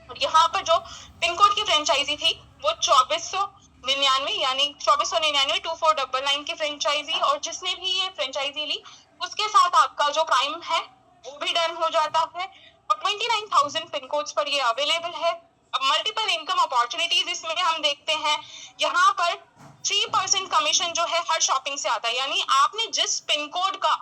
और यहाँ पर जो पिन कोड की फ्रेंचाइजी थी वो 2499 यानी 2499 2499 की फ्रेंचाइजी, और जिसने भी ये फ्रेंचाइजी ली उसके साथ आपका जो प्राइम है वो भी डन हो जाता है। और 29,000 पिन कोड्स पर ये अवेलेबल है। अब मल्टीपल इनकम अपॉर्चुनिटीज इसमें हम देखते हैं। यहाँ पर 3% कमीशन जो है हर शॉपिंग से आता है, यानी आपने जिस पिन कोड का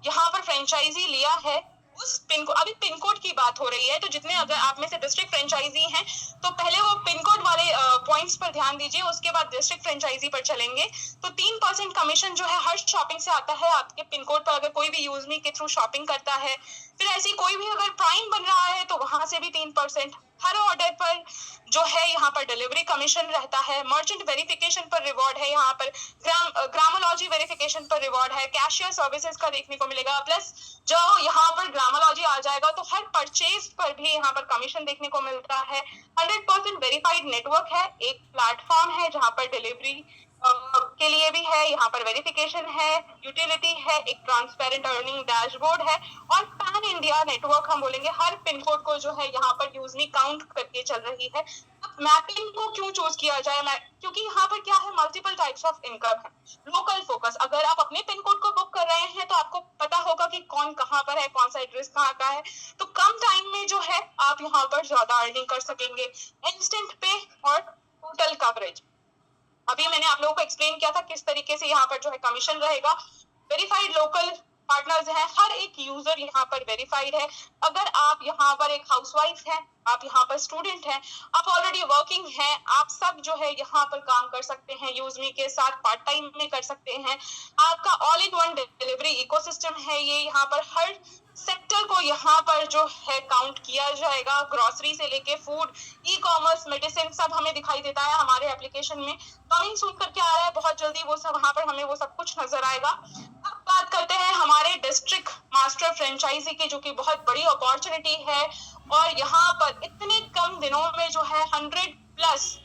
यहाँ पर फ्रेंचाइजी लिया है उस पिन कोड, अभी पिन कोड की बात हो रही है तो जितने अगर आप में से डिस्ट्रिक्ट फ्रेंचाइजी हैं तो पहले वो पिन कोड वाले पॉइंट्स पर ध्यान दीजिए, उसके बाद डिस्ट्रिक्ट फ्रेंचाइजी पर चलेंगे। तो 3% कमीशन जो है हर शॉपिंग से आता है आपके पिन कोड पर, अगर कोई भी यूजमी के थ्रू शॉपिंग करता है। फिर ऐसी कोई भी अगर प्राइम बन रहा है तो वहां से भी 3%। हर ऑर्डर पर जो है यहाँ पर डिलीवरी कमीशन रहता है। मर्चेंट वेरिफिकेशन पर रिवॉर्ड है, यहाँ पर ग्रामोलॉजी वेरिफिकेशन पर रिवॉर्ड है। कैशियर सर्विसेज का देखने को मिलेगा, प्लस जो यहाँ पर ग्रामोलॉजी आ जाएगा तो हर परचेज पर भी यहाँ पर कमीशन देखने को मिलता है। 100% वेरीफाइड नेटवर्क है, एक प्लेटफॉर्म है जहाँ पर डिलीवरी के लिए भी है, यहाँ पर वेरिफिकेशन है, यूटिलिटी है, एक ट्रांसपेरेंट अर्निंग डैशबोर्ड है और पैन इंडिया नेटवर्क हम बोलेंगे। हर पिन कोड को जो है यहाँ पर यूजली काउंट करके चल रही है। अब मैपिंग को क्यों चूज किया जाए? क्योंकि यहाँ पर क्या है, मल्टीपल टाइप्स ऑफ इनकम है। लोकल फोकस, अगर आप अपने पिन कोड को बुक कर रहे हैं तो आपको पता होगा कि कौन कहाँ पर है, कौन सा एड्रेस कहाँ का है, तो कम टाइम में जो है आप यहाँ पर ज्यादा अर्निंग कर सकेंगे। इंस्टेंट पे और टोटल कवरेज, अभी मैंने आप लोगों को एक्सप्लेन किया था किस तरीके से यहाँ पर जो है कमीशन रहेगा। वेरीफाइड लोकल पार्टनर्स हैं, हर एक यूजर यहाँ पर वेरीफाइड है। अगर आप यहाँ पर एक हाउसवाइफ हैं, आप यहाँ पर स्टूडेंट हैं, आप ऑलरेडी वर्किंग हैं, आप सब जो है यहाँ पर काम कर सकते हैं, यूजमी के साथ पार्ट टाइम में कर सकते हैं। आपका all in one delivery ecosystem है ये, यहाँ पर हर सेक्टर को यहाँ पर जो है काउंट किया जाएगा, ग्रोसरी से लेके फूड, ई कॉमर्स, मेडिसिन, सब हमें दिखाई देता है हमारे एप्लीकेशन में। कमिंग सून करके आ रहा है बहुत जल्दी, वो सब वहां पर हमें वो सब कुछ नजर आएगा। अब बात करते हैं हमारे डिस्ट्रिक्ट मास्टर फ्रेंचाइजी की, जो कि बहुत बड़ी अपॉर्चुनिटी है और यहाँ पर इतने कम दिनों में जो है 100+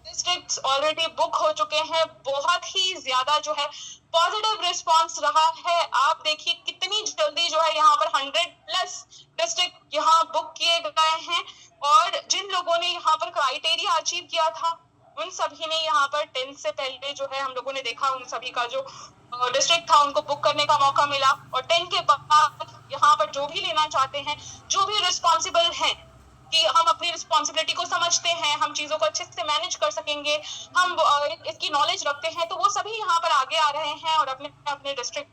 डिस्ट्रिक्ट्स ऑलरेडी बुक हो चुके हैं। बहुत ही ज्यादा जो है पॉजिटिव रिस्पांस रहा है। आप देखिए कितनी जल्दी जो है यहाँ पर 100+ डिस्ट्रिक्ट यहाँ बुक किए गए हैं और जिन लोगों ने यहाँ पर क्राइटेरिया अचीव किया था उन सभी ने यहाँ पर 10 से पहले जो है हम लोगों ने देखा, उन सभी का जो डिस्ट्रिक्ट था उनको बुक करने का मौका मिला और 10 के बाद यहाँ पर जो भी लेना चाहते हैं, जो भी रिस्पॉन्सिबल हैं कि हम अपनी रिस्पॉन्सिबिलिटी को समझते हैं, हम चीजों को अच्छे से मैनेज कर सकेंगे, हम इसकी नॉलेज रखते हैं, तो वो सभी यहाँ पर आगे आ रहे हैं और अपने अपने डिस्ट्रिक्ट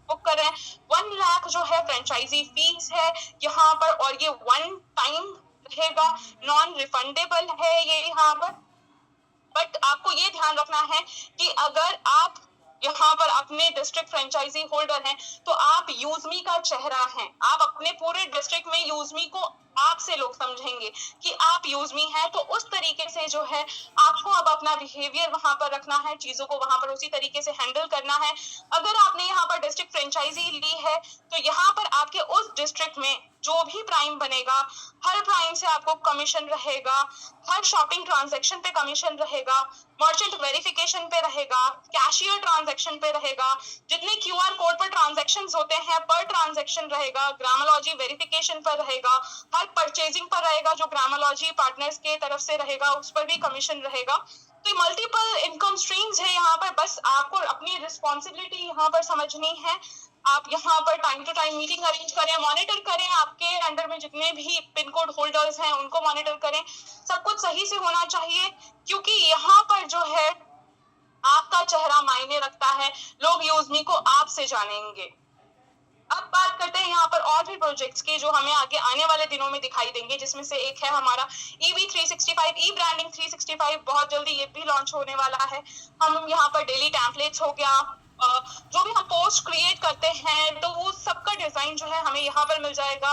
बुक कर रहे हैं। 1 लाख जो है फ्रेंचाइजी फीस है यहाँ पर और ये 1 टाइम रहेगा, नॉन रिफंडेबल है ये यहाँ पर। बट आपको ये ध्यान रखना है कि अगर आप यहाँ पर अपने डिस्ट्रिक्ट फ्रेंचाइजी होल्डर हैं तो आप यूजमी का चेहरा हैं, आप अपने पूरे डिस्ट्रिक्ट में यूजमी को आपसे लोग समझेंगे कि आप यूजमी हैं। तो उस तरीके से जो है आपको अब अपना बिहेवियर वहां पर रखना है, चीजों को वहां पर उसी तरीके से हैंडल करना है। अगर आपने यहाँ पर डिस्ट्रिक्ट फ्रेंचाइजी ली है तो यहाँ पर आपके उस डिस्ट्रिक्ट में जो भी प्राइम बनेगा, हर प्राइम से आपको कमीशन रहेगा, हर शॉपिंग ट्रांजैक्शन पे कमीशन रहेगा, मर्चेंट वेरिफिकेशन पे रहेगा, कैशियर ट्रांजैक्शन पे रहेगा, जितने क्यूआर कोड पर ट्रांजैक्शंस होते हैं पर ट्रांजैक्शन रहेगा, ग्रामोलॉजी वेरिफिकेशन पर रहेगा, हर परचेजिंग पर रहेगा जो ग्रामोलॉजी पार्टनर्स के तरफ से रहेगा उस पर भी कमीशन रहेगा। तो मल्टीपल इनकम स्ट्रीम्स है यहाँ पर, बस आपको अपनी रिस्पॉन्सिबिलिटी यहाँ पर समझनी है। आप यहाँ पर time to time meeting arrange करें, मॉनिटर करें, आपके अंडर में जितने भी पिन कोड होल्डर्स हैं उनको मॉनिटर करें, सब कुछ सही से होना चाहिए क्योंकि यहाँ पर जो है आपका चेहरा मायने रखता है, लोग यूजमी को आपसे जानेंगे। अब बात करते हैं यहाँ पर और भी प्रोजेक्ट्स की जो हमें आगे आने वाले दिनों में दिखाई देंगे, जिसमें से एक है हमारा EB 365, ई ब्रांडिंग 365। बहुत जल्दी ये भी लॉन्च होने वाला है। हम यहाँ पर डेली टेम्पलेट्स हो गया, जो भी हम पोस्ट क्रिएट करते हैं तो वो सबका डिजाइन जो है हमें यहाँ पर मिल जाएगा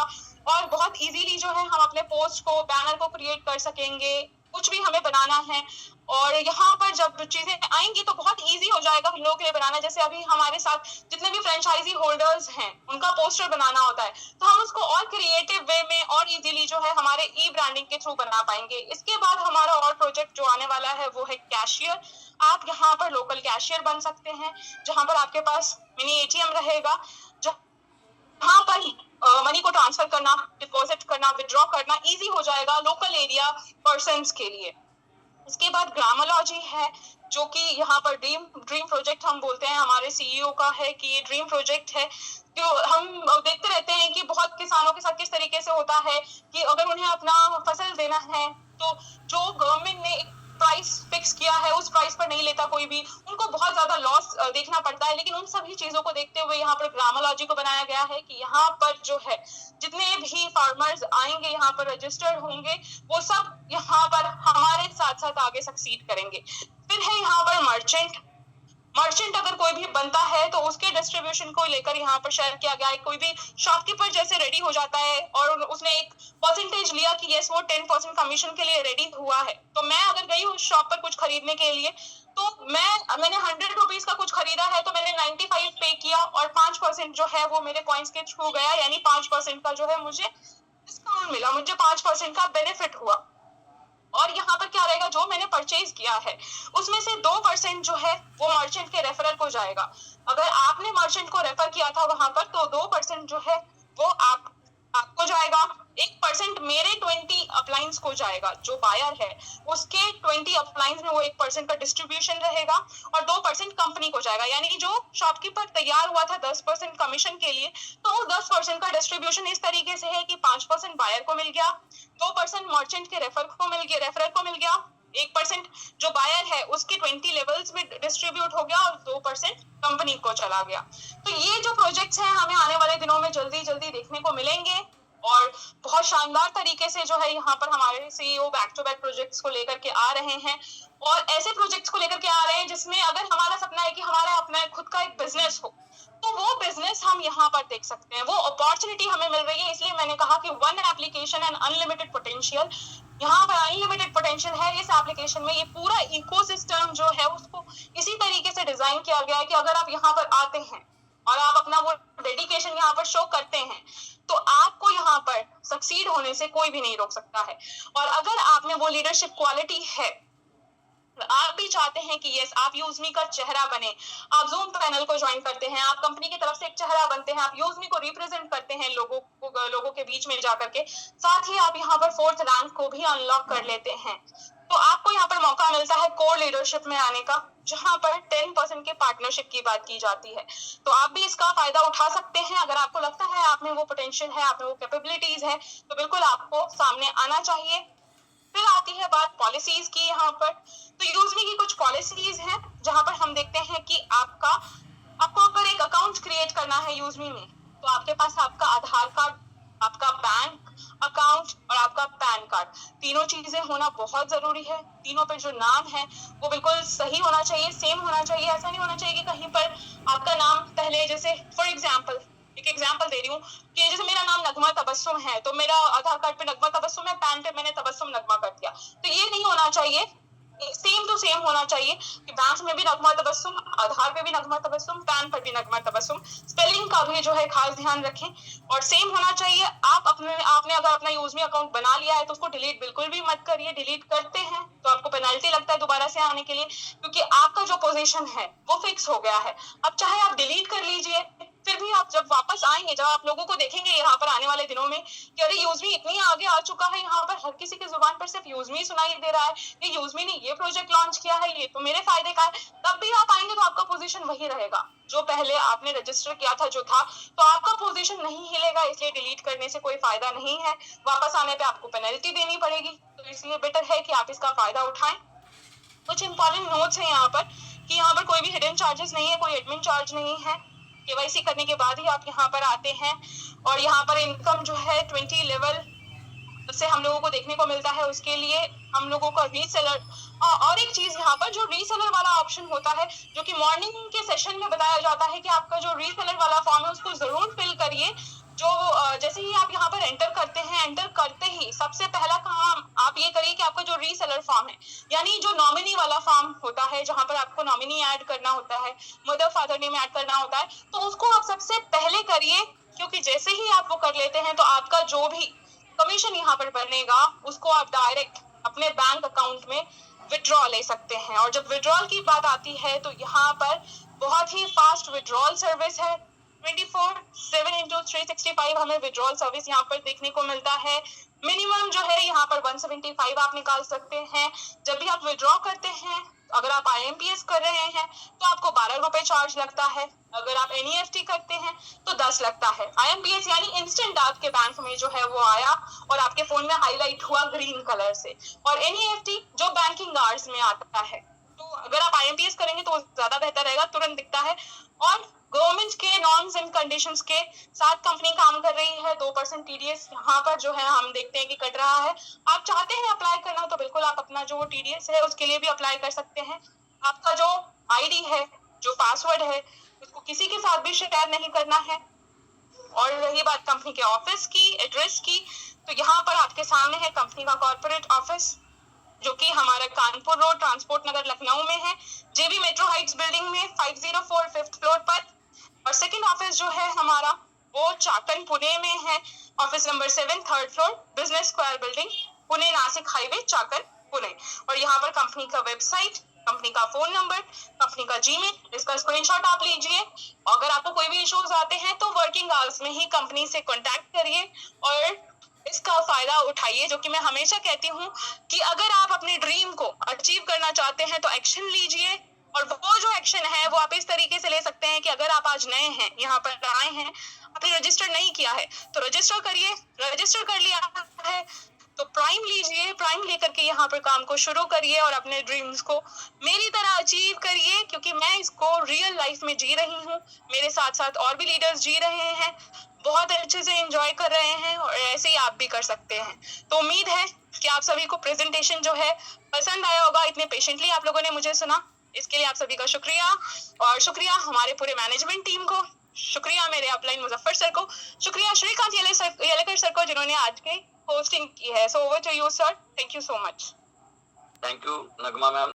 और बहुत इजीली जो है हम अपने पोस्ट को, बैनर को क्रिएट कर सकेंगे, कुछ भी हमें बनाना है। और यहाँ पर जब चीजें आएंगी तो बहुत इजी हो जाएगा हम लोगों के लिए बनाना। जैसे अभी हमारे साथ जितने भी फ्रेंचाइजी होल्डर्स हैं उनका पोस्टर बनाना होता है तो हम उसको और क्रिएटिव वे में और इजीली जो है हमारे ई ब्रांडिंग के थ्रू बना पाएंगे। इसके बाद हमारा और प्रोजेक्ट जो आने वाला है वो है कैशियर। आप यहाँ पर लोकल कैशियर बन सकते हैं जहाँ पर आपके पास मिनी ATM रहेगा, जहाँ पर मनी को ट्रांसफर करना, डिपॉजिट करना, विड्रॉ करना इजी हो जाएगा लोकल एरिया पर्सन्स के लिए। इसके बाद ग्रामोलॉजी है जो कि यहाँ पर ड्रीम प्रोजेक्ट हम बोलते हैं, हमारे CEO का है कि ये ड्रीम प्रोजेक्ट है। जो हम देखते रहते हैं कि बहुत किसानों के साथ किस तरीके से होता है कि अगर उन्हें अपना फसल देना है तो जो गवर्नमेंट ने एक प्राइस फिक्स किया है उस प्राइस पर नहीं लेता कोई भी, उनको बहुत ज्यादा लॉस देखना पड़ता है। लेकिन उन सभी चीजों को देखते हुए यहाँ पर ग्रामोलॉजी को बनाया गया है कि यहाँ पर जो है जितने भी फार्मर्स आएंगे यहाँ पर रजिस्टर्ड होंगे वो सब यहाँ पर हमारे साथ साथ आगे सक्सीड करेंगे। फिर है यहाँ पर मर्चेंट अगर कोई भी बनता है तो उसके डिस्ट्रीब्यूशन को लेकर यहाँ पर शेयर किया गया है। कोई भी शॉपकीपर जैसे रेडी हो जाता है और उसने एक परसेंटेज लिया कि यस वो 10% कमीशन के लिए रेडी हुआ है, तो मैं अगर गई उस शॉप पर कुछ खरीदने के लिए तो मैंने 100 रुपीज का कुछ खरीदा है तो मैंने 95 पे किया और 5% जो है वो मेरे पॉइंट्स के थ्रू गया, यानी 5% का जो है मुझे डिस्काउंट मिला, मुझे 5% का बेनिफिट हुआ। और यहाँ पर क्या रहेगा, जो मैंने परचेज किया है उसमें से 2% जो है वो मर्चेंट के रेफरल को जाएगा। अगर आपने मर्चेंट को रेफर किया था वहां पर तो 2% जो है वो आपको जाएगा। 1% मेरे 20 अपलाइंस को जाएगा, जो बायर है उसके 20 अपलाइंस में वो 1% का डिस्ट्रीब्यूशन रहेगा और 2% कंपनी को जाएगा। यानी जो शॉपकीपर तैयार हुआ था 10% कमीशन के लिए, तो 10% का डिस्ट्रीब्यूशन इस तरीके से है कि 5% बायर को मिल गया, 2% मर्चेंट के रेफरल को मिल गया, 1% जो बायर है उसके 20 लेवल्स में डिस्ट्रीब्यूट हो गया और 2% कंपनी को चला गया। तो ये जो प्रोजेक्ट्स हैं हमें आने वाले दिनों में जल्दी जल्दी देखने को मिलेंगे और बहुत शानदार तरीके से जो है यहाँ पर हमारे CEO back to back projects को लेकर के आ रहे हैं और ऐसे प्रोजेक्ट्स को लेकर के आ रहे हैं जिसमें अगर हमारा सपना है कि हमारा अपना खुद का एक बिजनेस हो तो वो बिजनेस हम यहाँ पर देख सकते हैं, वो अपॉर्चुनिटी हमें मिल रही है। इसलिए मैंने कहा कि one application and unlimited potential, यहाँ पर अनलिमिटेड पोटेंशियल है इस एप्लीकेशन में। ये पूरा इकोसिस्टम जो है उसको इसी तरीके से डिजाइन किया गया है कि अगर आप यहाँ पर आते हैं और आप अपना वो डेडिकेशन यहाँ पर शो करते हैं तो आपको यहाँ पर सक्सीड होने से कोई भी नहीं रोक सकता है। और अगर आप में वो लीडरशिप क्वालिटी है, आप भी चाहते हैं कि यस आप यूजमी का चेहरा बने, आप जूम पैनल को ज्वाइन करते हैं, आप कंपनी की तरफ से एक चेहरा बनते हैं, आप यूजमी को रिप्रेजेंट करते हैं लोगों के बीच में जाकर के, साथ ही आप यहाँ पर 4th रैंक को भी अनलॉक कर लेते हैं, तो आपको यहाँ पर मौका मिलता है कोर लीडरशिप में आने का, जहां पर 10% के पार्टनरशिप की बात की जाती है। तो आप भी इसका फायदा उठा सकते हैं। अगर आपको लगता है आप में वो पोटेंशियल है, आप में वो कैपेबिलिटीज है, तो बिल्कुल आपको सामने आना चाहिए। फिर आती है बात पॉलिसीज की यहाँ पर। तो यूजमी की कुछ पॉलिसीज हैं जहां पर हम देखते हैं कि आपको अगर एक अकाउंट क्रिएट करना है यूजमी में तो आपके पास आपका आधार कार्ड, आपका बैंक अकाउंट और आपका पैन कार्ड, तीनों चीजें होना बहुत जरूरी है। तीनों पे जो नाम है वो बिल्कुल सही होना चाहिए, सेम होना चाहिए। ऐसा नहीं होना चाहिए कि कहीं पर आपका नाम पहले, जैसे फॉर एग्जाम्पल एक एग्जाम्पल दे रही हूँ कि जैसे मेरा नाम नगमा तबस्सुम है तो मेरा आधार कार्ड पे नगमा तबस्सुम है, पैन पे मैंने तबस्सुम नगमा कर दिया, तो ये नहीं होना चाहिए। सेम टू सेम होना चाहिए कि बैंक में भी नगमा तबस्सुम, आधार पे भी नगमा तबस्सुम, पैन पर भी नगमा तबस्सुम, स्पेलिंग का भी जो है खास ध्यान रखें और सेम होना चाहिए। आपने अगर अपना यूजमी अकाउंट बना लिया है तो उसको डिलीट बिल्कुल भी मत करिए। डिलीट करते हैं तो आपको पेनल्टी लगता है दोबारा से आने के लिए, क्योंकि आपका जो पोजीशन है वो फिक्स हो गया है। अब चाहे आप डिलीट कर लीजिए, फिर भी आप जब वापस आएंगे, जब आप लोगों को देखेंगे यहाँ पर आने वाले दिनों में कि अरे यूजमी इतनी आगे आ चुका है, यहाँ पर हर किसी की जुबान पर सिर्फ यूजमी सुनाई दे रहा है, ये यूजमी ने ये प्रोजेक्ट लॉन्च किया है, ये तो मेरे फायदे का है, तब भी आप आएंगे तो आपका पोजीशन वही रहेगा जो पहले आपने रजिस्टर किया था जो था, तो आपका पोजीशन नहीं हिलेगा। इसलिए डिलीट करने से कोई फायदा नहीं है, वापस आने पे आपको पेनल्टी देनी पड़ेगी। तो इसलिए बेटर है कि आप इसका फायदा उठाएं। कुछ इंपॉर्टेंट नोट्स हैं यहाँ पर कि यहाँ पर कोई भी हिडन चार्जेस नहीं है, कोई एडमिन चार्ज नहीं है। केवाईसी करने के बाद ही आप यहाँ पर आते हैं और यहाँ पर इनकम जो है 20 लेवल से हम लोगों को देखने को मिलता है। उसके लिए हम लोगों का रीसेलर, और एक चीज यहाँ पर जो रीसेलर वाला ऑप्शन होता है जो कि मॉर्निंग के सेशन में बताया जाता है कि आपका जो रीसेलर वाला फॉर्म है उसको जरूर फिल करिए। जो जैसे ही आप यहाँ पर एंटर करते हैं, एंटर करते ही सबसे पहला काम आप ये करिए कि आपका जो रीसेलर फॉर्म है, यानी जो नॉमिनी वाला फॉर्म होता है जहाँ पर आपको नॉमिनी ऐड करना होता है, मदर फादर नेम ऐड करना होता है, तो उसको आप सबसे पहले करिए, क्योंकि जैसे ही आप वो कर लेते हैं तो आपका जो भी कमीशन यहाँ पर बनेगा उसको आप डायरेक्ट अपने बैंक अकाउंट में विड्रॉ ले सकते हैं। और जब विड्रॉल की बात आती है तो यहाँ पर बहुत ही फास्ट विड्रॉल सर्विस है, 24/7 into 365 हमें विड्रॉल सर्विस यहाँ पर देखने को मिलता है। मिनिमम जो है यहाँ पर 175 आप निकाल सकते हैं। जब भी आप विड्रॉ करते हैं, अगर आप IMPS कर रहे हैं तो आपको 12 रुपए चार्ज लगता है, अगर आप NEFT करते हैं तो 10 लगता है। IMPS यानी इंस्टेंट आपके बैंक में जो है वो आया और आपके फोन में हाईलाइट हुआ ग्रीन कलर से, और NEFT जो बैंकिंग आवर्स में आता है। तो अगर आप IMPS करेंगे तो ज्यादा बेहतर रहेगा, तुरंत दिखता है। और गवर्नमेंट के नॉर्म्स एंड कंडीशंस के साथ कंपनी काम कर रही है। 2% TDS यहाँ पर जो है हम देखते हैं कि कट रहा है। आप चाहते हैं अप्लाई करना तो बिल्कुल आप अपना जो TDS है उसके लिए भी अप्लाई कर सकते हैं। आपका जो ID है, जो पासवर्ड है, उसको किसी के साथ भी शेयर नहीं करना है। और रही बात कंपनी के ऑफिस की, एड्रेस की, तो यहाँ पर आपके सामने है कंपनी का कॉर्पोरेट ऑफिस जो कि हमारा कानपुर रोड, ट्रांसपोर्ट नगर, लखनऊ में है, JB मेट्रो हाइट्स बिल्डिंग में 504 5th फ्लोर पर। और सेकंड ऑफिस जो है हमारा वो चाकन पुणे में है, office number 7 3rd floor, business square building, Pune Nashik highway, Chakan Pune. और यहाँ पर कंपनी का वेबसाइट, कंपनी का फोन नंबर, कंपनी का जीमेल, इसका स्क्रीनशॉट आप लीजिए। अगर आपको कोई भी इश्यूज आते हैं तो वर्किंग आवर्स में ही कंपनी से कांटेक्ट करिए और इसका फायदा उठाइए। जो कि मैं हमेशा कहती हूँ कि अगर आप अपने ड्रीम को अचीव करना चाहते हैं तो एक्शन लीजिए। और वो जो एक्शन है वो आप इस तरीके से ले सकते हैं कि अगर आप आज नए हैं, यहाँ पर आए हैं, आपने रजिस्टर नहीं किया है तो रजिस्टर करिए। रजिस्टर कर लिया है तो प्राइम लीजिए, प्राइम लेकर के यहाँ पर काम को शुरू करिए और अपने ड्रीम्स को मेरी तरह अचीव करिए, क्योंकि मैं इसको रियल लाइफ में जी रही हूँ। मेरे साथ साथ और भी लीडर्स जी रहे हैं, बहुत अच्छे से एंजॉय कर रहे हैं और ऐसे ही आप भी कर सकते हैं। तो उम्मीद है कि आप सभी को प्रेजेंटेशन जो है पसंद आया होगा। इतने पेशेंटली आप लोगों ने मुझे सुना, इसके लिए आप सभी का शुक्रिया। और शुक्रिया हमारे पूरे मैनेजमेंट टीम को, शुक्रिया मेरे अपलाइन मुजफ्फर सर को, शुक्रिया श्रीकांत येलेकर सर को जिन्होंने आज के होस्टिंग की है। So over to you sir, thank you so much. Thank you Nagma ma'am.